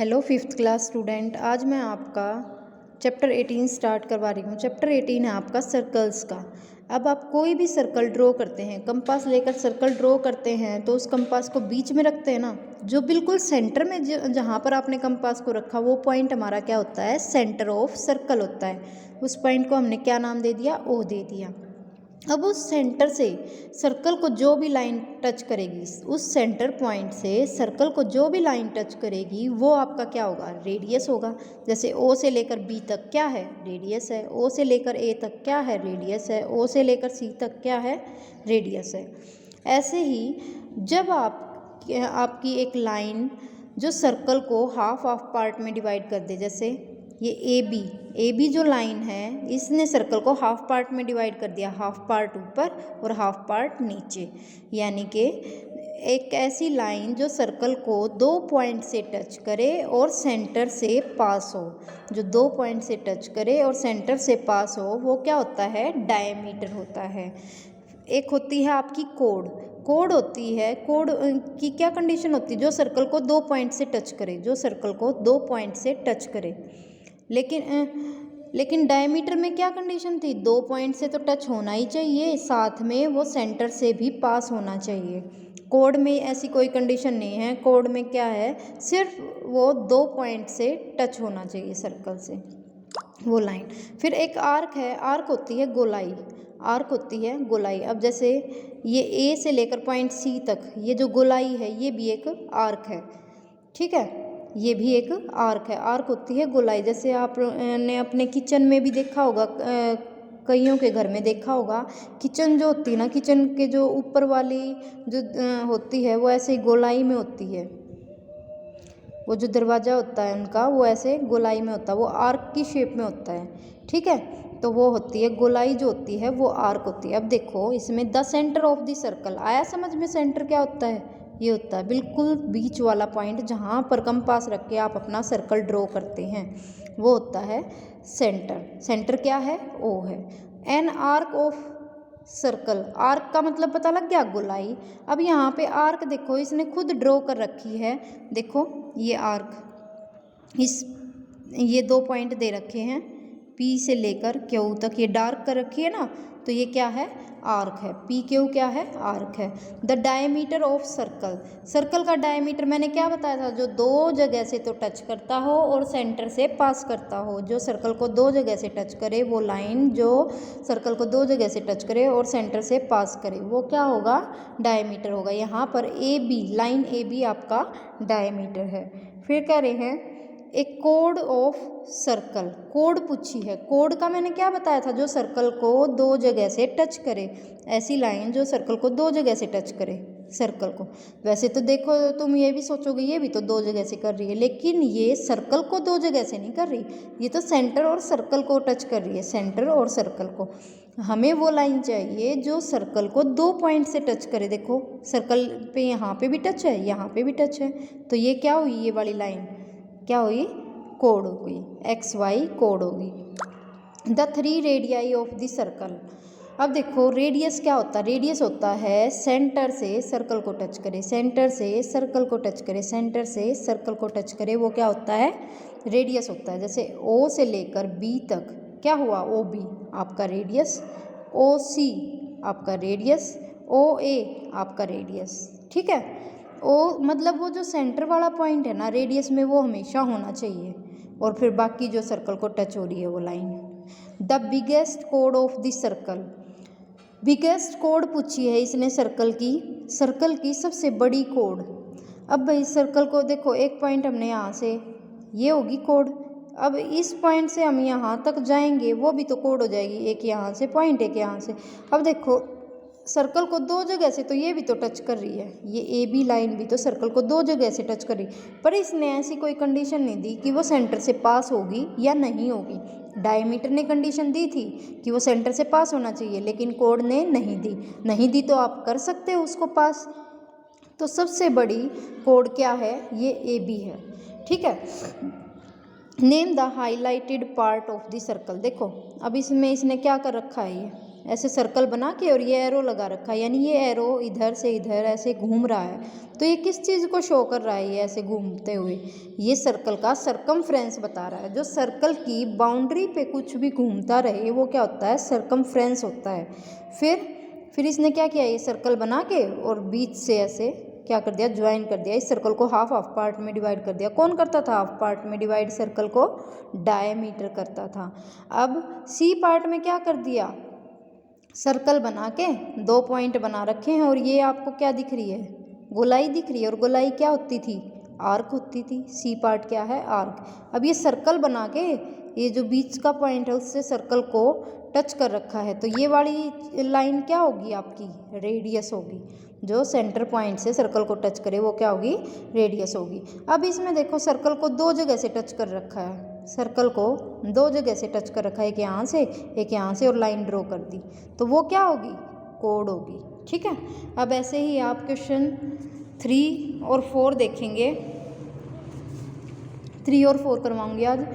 Hello fifth class student, आज मैं आपका चैप्टर 18 स्टार्ट करवा रही हूँ। चैप्टर 18 है आपका सर्कल्स का। अब आप कोई भी सर्कल ड्रॉ करते हैं, कंपास लेकर सर्कल ड्रॉ करते हैं तो उस कंपास को बीच में रखते हैं ना, जो बिल्कुल सेंटर में जहाँ पर आपने कंपास को रखा वो पॉइंट हमारा क्या होता है, सेंटर ऑफ सर्कल होता है। उस पॉइंट को हमने क्या नाम दे दिया, ओ दे दिया। अब उस सेंटर से सर्कल को जो भी लाइन टच करेगी, उस सेंटर पॉइंट से सर्कल को जो भी लाइन टच करेगी वो आपका क्या होगा, रेडियस होगा। जैसे ओ से लेकर बी तक क्या है, रेडियस है। ओ से लेकर ए तक क्या है, रेडियस है। ओ से लेकर सी तक क्या है, रेडियस है। ऐसे ही जब आपकी एक लाइन जो सर्कल को हाफ हाफ पार्ट में डिवाइड कर दे, जैसे ये ए बी जो लाइन है इसने सर्कल को हाफ पार्ट में डिवाइड कर दिया, हाफ पार्ट ऊपर और हाफ पार्ट नीचे। यानी कि एक ऐसी लाइन जो सर्कल को दो पॉइंट से टच करे और सेंटर से पास हो, जो दो पॉइंट से टच करे और सेंटर से पास हो, वो क्या होता है, डायमीटर होता है। एक होती है आपकी कोड होती है। कोड की क्या कंडीशन होती है, जो सर्कल को दो पॉइंट से टच करे, जो सर्कल को दो पॉइंट से टच करे। लेकिन डायमीटर में क्या कंडीशन थी, दो पॉइंट से तो टच होना ही चाहिए, साथ में वो सेंटर से भी पास होना चाहिए। कोड में ऐसी कोई कंडीशन नहीं है। कोड में क्या है, सिर्फ वो दो पॉइंट से टच होना चाहिए सर्कल से, वो लाइन। फिर एक आर्क है, आर्क होती है गोलाई, आर्क होती है गोलाई। अब जैसे ये ए से लेकर पॉइंट सी तक ये जो गोलाई है ये भी एक आर्क है, ठीक है, ये भी एक आर्क है। आर्क होती है गोलाई। जैसे आपने अपने किचन में भी देखा होगा, कईयों के घर में देखा होगा, किचन जो होती है ना, किचन के जो ऊपर वाली जो होती है वो ऐसे ही गोलाई में होती है। वो जो दरवाज़ा होता है उनका वो ऐसे गोलाई में होता है, वो आर्क की शेप में होता है, ठीक है। तो वो होती है गोलाई, जो होती है वो आर्क होती है। अब देखो इसमें the centre of the circle आया समझ में। सेंटर क्या होता है, ये होता है बिल्कुल बीच वाला पॉइंट, जहाँ पर कंपास रख के आप अपना सर्कल ड्रॉ करते हैं, वो होता है सेंटर। सेंटर क्या है, ओ है। An arc of circle, arc का मतलब पता लग गया, गोलाई। अब यहाँ पे आर्क देखो इसने खुद ड्रॉ कर रखी है, देखो ये आर्क, ये दो पॉइंट दे रखे हैं पी से लेकर क्यू तक, ये डार्क कर रखी है ना, तो ये क्या है, आर्क है। पी क्यू क्या है, आर्क है। The diameter of circle, circle का डायमीटर मैंने क्या बताया था, जो दो जगह से तो टच करता हो और सेंटर से पास करता हो। जो सर्कल को दो जगह से टच करे, वो लाइन जो सर्कल को दो जगह से टच करे और सेंटर से पास करे, वो क्या होगा, डायमीटर होगा। यहाँ पर A B, line A B आपका डायमीटर है। फिर कह रहे हैं एक कोड ऑफ सर्कल, कोड पूछी है। कोड का मैंने क्या बताया था, जो सर्कल को दो जगह से टच करे, ऐसी लाइन जो सर्कल को दो जगह से टच करे सर्कल को। वैसे तो देखो तुम ये भी सोचोगे ये भी तो दो जगह से कर रही है, लेकिन ये सर्कल को दो जगह से नहीं कर रही, ये तो सेंटर और सर्कल को टच कर रही है, सेंटर और सर्कल को। हमें वो लाइन चाहिए जो सर्कल को दो पॉइंट से टच करे। देखो सर्कल पे यहाँ पे भी टच है, यहाँ पे भी टच है, तो ये क्या हुई, ये वाली लाइन क्या हुई, कोड हो गई, एक्स वाई कोड होगी। The three radii of the circle. अब देखो रेडियस क्या होता है, रेडियस होता है सेंटर से सर्कल को टच करे, सेंटर से सर्कल को टच करे, सेंटर से सर्कल को टच करे, वो क्या होता है, रेडियस होता है। जैसे ओ से लेकर बी तक क्या हुआ, ओ बी आपका रेडियस, ओ सी आपका रेडियस, ओ ए आपका रेडियस, ठीक है। ओ मतलब वो जो सेंटर वाला पॉइंट है ना रेडियस में, वो हमेशा होना चाहिए, और फिर बाकी जो सर्कल को टच हो रही है वो line. The biggest code of the circle, biggest code पूछी है इसने सर्कल की सबसे बड़ी कोड। अब भाई सर्कल को देखो, एक पॉइंट हमने यहाँ से, ये होगी कोड। अब इस पॉइंट से हम यहाँ तक जाएंगे, वो भी तो कोड हो जाएगी, एक यहाँ से पॉइंट, एक यहाँ से। अब देखो सर्कल को दो जगह से तो ये भी तो टच कर रही है, ये ए बी लाइन भी तो सर्कल को दो जगह से टच कर रही, पर इसने ऐसी कोई कंडीशन नहीं दी कि वो सेंटर से पास होगी या नहीं होगी। डायमीटर ने कंडीशन दी थी कि वो सेंटर से पास होना चाहिए, लेकिन कोड ने नहीं दी तो आप कर सकते हो उसको पास। तो सबसे बड़ी कोड क्या है, ये ए बी है, ठीक है। Name the highlighted part of the circle. देखो अब इसमें इसने क्या कर रखा है, ये ऐसे सर्कल बना के और ये एरो लगा रखा है, यानी ये एरो इधर से इधर ऐसे घूम रहा है। तो ये किस चीज़ को शो कर रहा है, ये ऐसे घूमते हुए? ये सर्कल का सरकमफ्रेंस बता रहा है। जो सर्कल की बाउंड्री पे कुछ भी घूमता रहे वो क्या होता है, सरकमफ्रेंस होता है। फिर इसने क्या किया, ये सर्कल बना के और बीच से ऐसे क्या कर दिया, ज्वाइन कर दिया। इस सर्कल को हाफ हाफ पार्ट में डिवाइड कर दिया। कौन करता था हाफ पार्ट में डिवाइड सर्कल को? डायमीटर करता था। अब सी पार्ट में क्या कर दिया, सर्कल बना के 2 पॉइंट बना रखे हैं और ये आपको क्या दिख रही है, गोलाई दिख रही है। और गोलाई क्या होती थी, आर्क होती थी। सी पार्ट क्या है, आर्क। अब ये सर्कल बना के ये जो बीच का पॉइंट है उससे सर्कल को टच कर रखा है, तो ये वाली लाइन क्या होगी आपकी, रेडियस होगी। जो सेंटर पॉइंट से सर्कल को टच करे वो क्या होगी, रेडियस होगी। अब इसमें देखो सर्कल को 2 जगह से टच कर रखा है, सर्कल को 2 जगह से टच कर रखा है, एक यहाँ से एक यहाँ से, और लाइन ड्रॉ कर दी, तो वो क्या होगी, कोड होगी। ठीक है। अब ऐसे ही आप क्वेश्चन 3 और 4 देखेंगे। 3 और 4 करवाऊंगी आज।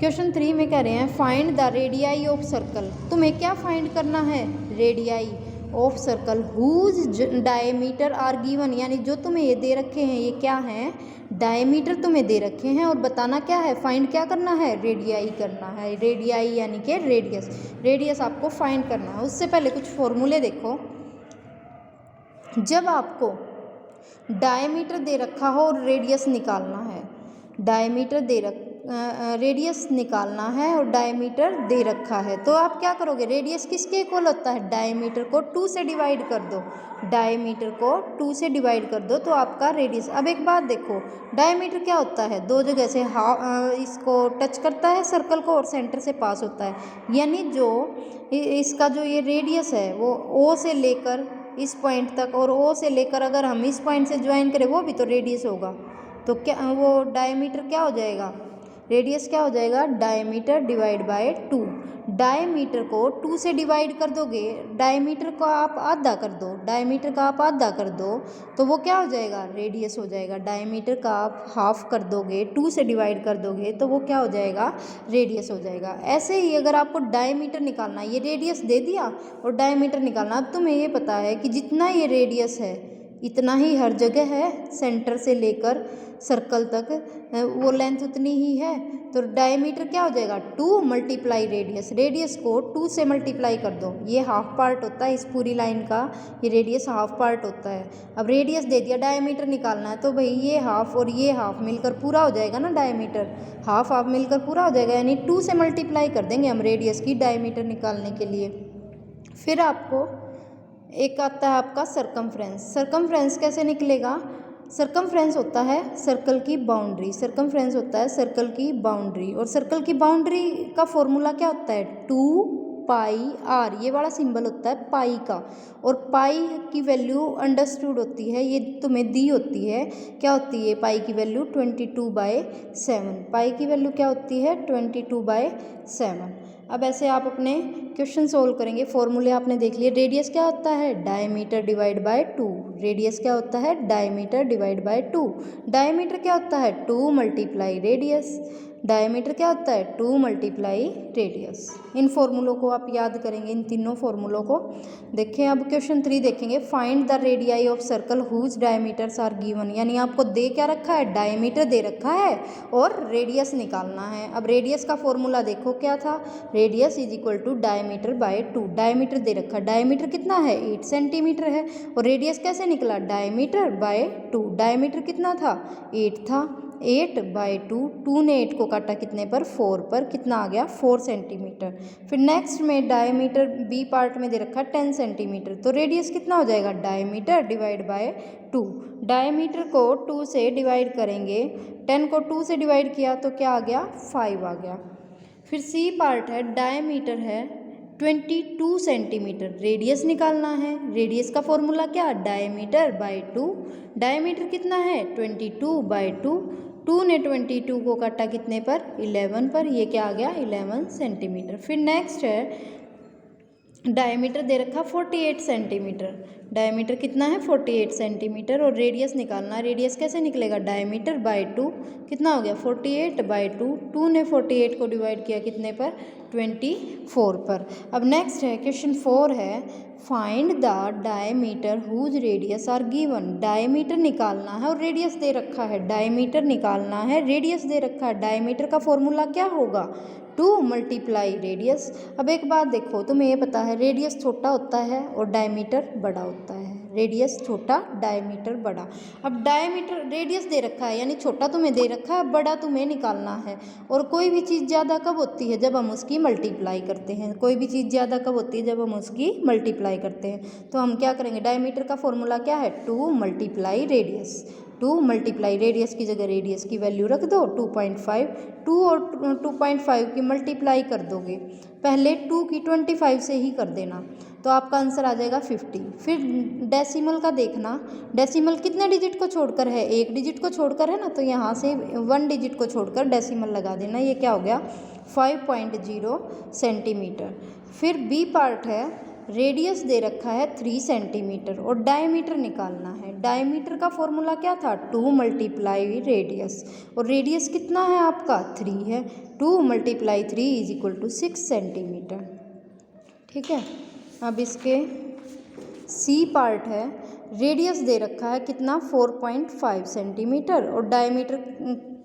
क्वेश्चन 3 में कह रहे हैं find the radii of circle. तुम्हें क्या फाइंड करना है, radii of circle whose diameter are given, यानी जो तुम्हें ये दे रखे हैं ये क्या हैं, डायमीटर तुम्हें दे रखे हैं, और बताना क्या है, फाइंड क्या करना है, रेडियाई करना है। रेडियाई यानी कि रेडियस, रेडियस आपको फाइंड करना है। उससे पहले कुछ फॉर्मूले देखो। जब आपको डायमीटर दे रखा हो और रेडियस निकालना है, डायमीटर रेडियस निकालना है और डायमीटर दे रखा है, तो आप क्या करोगे, रेडियस किसके इक्वल होता है, डायमीटर को 2 से डिवाइड कर दो। डायमीटर को 2 से डिवाइड कर दो तो आपका रेडियस। अब एक बात देखो, डायमीटर क्या होता है, 2 जगह से इसको टच करता है सर्कल को और सेंटर से पास होता है, यानी जो इसका जो ये रेडियस है वो ओ से लेकर इस पॉइंट तक और ओ से लेकर अगर हम इस पॉइंट से ज्वाइन करें वो भी तो रेडियस होगा। तो क्या वो डायमीटर क्या हो जाएगा, रेडियस क्या हो जाएगा, डायमीटर डिवाइड बाय 2। डायमीटर को 2 से डिवाइड कर दोगे, डायमीटर को आप आधा कर दो, डायमीटर का आप आधा कर दो तो वो क्या हो जाएगा, रेडियस हो जाएगा। डायमीटर का आप हाफ कर दोगे, 2 से डिवाइड कर दोगे तो वो क्या हो जाएगा, रेडियस हो जाएगा। ऐसे ही अगर आपको डायमीटर निकालना है, ये रेडियस दे दिया और डायमीटर निकालना, अब तुम्हें ये पता है कि जितना ये रेडियस है इतना ही हर जगह है, सेंटर से लेकर सर्कल तक वो लेंथ उतनी ही है, तो डायमीटर क्या हो जाएगा, 2 मल्टीप्लाई रेडियस। रेडियस को 2 से मल्टीप्लाई कर दो, ये हाफ पार्ट होता है इस पूरी लाइन का, ये रेडियस हाफ पार्ट होता है। अब रेडियस दे दिया, डायमीटर निकालना है, तो भाई ये हाफ और ये हाफ मिलकर पूरा हो जाएगा ना, डायमीटर हाफ हाफ मिलकर पूरा हो जाएगा, यानी 2 से मल्टीप्लाई कर देंगे हम रेडियस की डायमीटर निकालने के लिए। फिर आपको एक आता है आपका सरकमफ्रेंस। सरकमफ्रेंस कैसे निकलेगा, सरकमफ्रेंस होता है सर्कल की बाउंड्री, सरकमफ्रेंस होता है सर्कल की बाउंड्री, और सर्कल की बाउंड्री का फॉर्मूला क्या होता है, 2 पाई आर, ये वाला सिंबल होता है पाई का, और पाई की वैल्यू अंडरस्टूड होती है, ये तुम्हें दी होती है, क्या होती है पाई की वैल्यू 22/7। पाई की वैल्यू क्या होती है, 22/7। अब ऐसे आप अपने क्वेश्चन सोल्व करेंगे। फॉर्मूले आपने देख लिए, रेडियस क्या होता है, डायमीटर डिवाइड बाय 2। रेडियस क्या होता है, डायमीटर डिवाइड बाय 2। डायमीटर क्या होता है, 2 मल्टीप्लाई रेडियस। डायमीटर क्या होता है, 2 मल्टीप्लाई रेडियस। इन फॉर्मूलों को आप याद करेंगे, इन तीनों फॉर्मूलों को। देखें अब क्वेश्चन 3 देखेंगे, find the radii of circle whose diameters are given, यानी आपको दे क्या रखा है, डायमीटर दे रखा है और रेडियस निकालना है। अब रेडियस का फॉर्मूला देखो क्या था, radius is equal to diameter by 2। Diameter दे रखा है, डायमीटर कितना है, 8 सेंटीमीटर है, और रेडियस कैसे निकला, डायमीटर बाय 2। डायमीटर कितना था, 8 था, 8/2, 2 ने 8 को काटा कितने पर, 4 पर, कितना आ गया, 4 सेंटीमीटर। फिर नेक्स्ट में डायमीटर बी पार्ट में दे रखा है 10 सेंटीमीटर, तो रेडियस कितना हो जाएगा, डायमीटर डिवाइड बाय 2। डायमीटर को 2 से डिवाइड करेंगे, 10 को 2 से डिवाइड किया तो क्या आ गया, 5 आ गया। फिर सी पार्ट है, डायमीटर है 22 सेंटीमीटर, रेडियस निकालना है। रेडियस का फॉर्मूला क्या, डायमीटर बाय 2। डायमीटर कितना है, 22/2। 2 ने 22 को काटा कितने पर, 11 पर, ये क्या आ गया, 11 सेंटीमीटर। फिर नेक्स्ट है डायमीटर दे रखा 48 सेंटीमीटर, डायमीटर कितना है, 48 सेंटीमीटर, और रेडियस निकालना है। रेडियस कैसे निकलेगा, डायमीटर बाय 2, कितना हो गया, 48/2। 2 ने 48 को डिवाइड किया कितने पर, 24 पर। अब नेक्स्ट है क्वेश्चन 4 है find the diameter whose radius are given. Diameter निकालना है और रेडियस दे रखा है, डायमीटर निकालना है, रेडियस दे रखा है। डायमीटर का फॉर्मूला क्या होगा? 2 मल्टीप्लाई रेडियस। अब एक बात देखो, तुम्हें ये पता है रेडियस छोटा होता है और डायमीटर बड़ा होता है। रेडियस छोटा, डायमीटर बड़ा। अब डायमीटर रेडियस दे रखा है यानी छोटा तुम्हें दे रखा है, बड़ा तुम्हें निकालना है। और कोई भी चीज़ ज़्यादा कब होती है? जब हम उसकी मल्टीप्लाई करते हैं। कोई भी चीज़ ज़्यादा कब होती है? जब हम उसकी मल्टीप्लाई करते हैं। तो हम क्या करेंगे? डायमीटर का फॉर्मूला क्या है? 2 मल्टीप्लाई रेडियस। 2 मल्टीप्लाई रेडियस की जगह रेडियस की वैल्यू रख दो 2.5। 2 और 2.5 की मल्टीप्लाई कर दोगे, पहले 2 की 25 से ही कर देना, तो आपका आंसर आ जाएगा 50। फिर डेसिमल का देखना, डेसिमल कितने डिजिट को छोड़कर है? एक डिजिट को छोड़कर है ना, तो यहाँ से 1 डिजिट को छोड़कर डेसिमल लगा देना। ये क्या हो गया? 5.0 सेंटीमीटर। फिर बी पार्ट है, रेडियस दे रखा है 3 सेंटीमीटर और डायमीटर निकालना है। डायमीटर का फॉर्मूला क्या था? 2 मल्टीप्लाई रेडियस, और रेडियस कितना है आपका? 3 है। 2 multiply 3 is equal to 6 centimetre. ठीक है। अब इसके सी पार्ट है, रेडियस दे रखा है कितना? 4.5 सेंटीमीटर और डायमीटर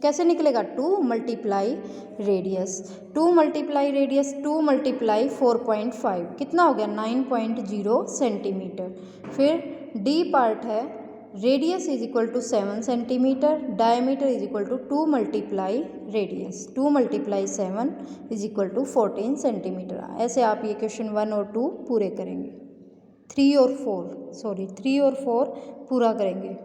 कैसे निकलेगा? 2 multiply radius. 2 multiply radius 2 multiply 4.5 कितना हो गया? 9.0 सेंटीमीटर। फिर डी पार्ट है, radius is equal to 7 centimetre, diameter is equal to 2 multiply radius. 2 multiply 7 is equal to 14 centimetre. ऐसे आप ये क्वेश्चन 1 और 2 पूरे करेंगे, 3 और 4 पूरा करेंगे।